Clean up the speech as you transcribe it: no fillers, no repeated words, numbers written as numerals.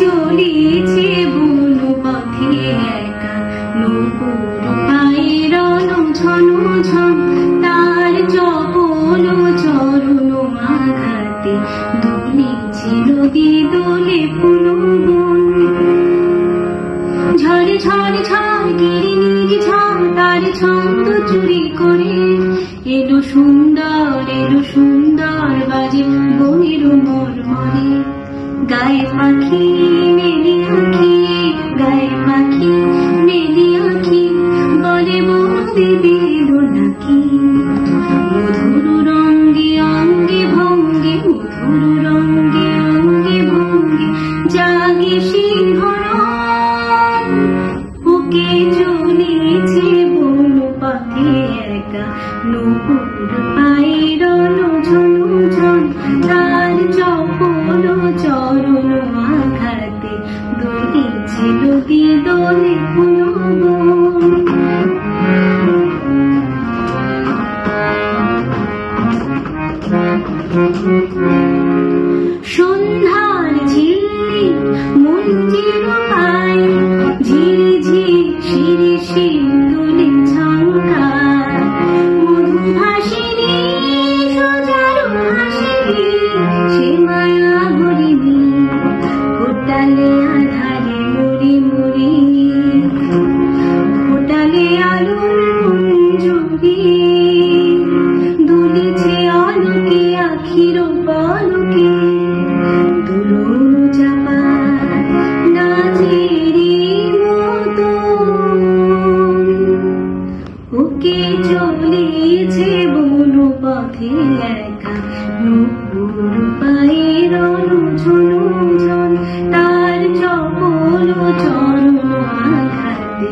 চলেছে বন পথে একা, নূপুর পায়ের ঝন ঝন, তার চপল চরণ আঘাতে দুলেছে নদী দোলে ফুল বন। ঝরে ঝরে ঝড় গিরি নিজ ঝড়, তার ছন্দ চুরি করে এলো সুন্দর বাজে বনের মরমরে। গায়ে পাখি মেলি আঁখি, গায়ে পাখি মেলি আঁখি, বলে বন্দি দিল নাকি। মধুর রঙ্গে অঙ্গে ভঙ্গে, মধুর রঙ্গে অঙ্গে ভঙ্গে জাগে সিংহরণ। বুকে চলেছে বন পথে একা, নূপুর পায়ের ঝন ঝন, তার চপল চরণ আঘাতে দুলেছে নদী দোলে ফুল বন। সন্ধ্যার ঝিল্লি মঞ্জিল পায়, ঝিরিঝিরি শিরশির দুলে ঝঙ্কার। মধুভাসিনী সোজারো হাসিনী, সে মায়া হরিণী ফোটালে আধারে মুড়ি মুড়ি। ফোটালে আলোর মঞ্জুরি, দুলেছে আলোকে আখির পলকে। দুলুন চাপার নাচেরি মতন, ওকে চলেছে বন পথে একা, নূপুর পায়ের ঝন ঝন, তার চপল চরণ আঘাতে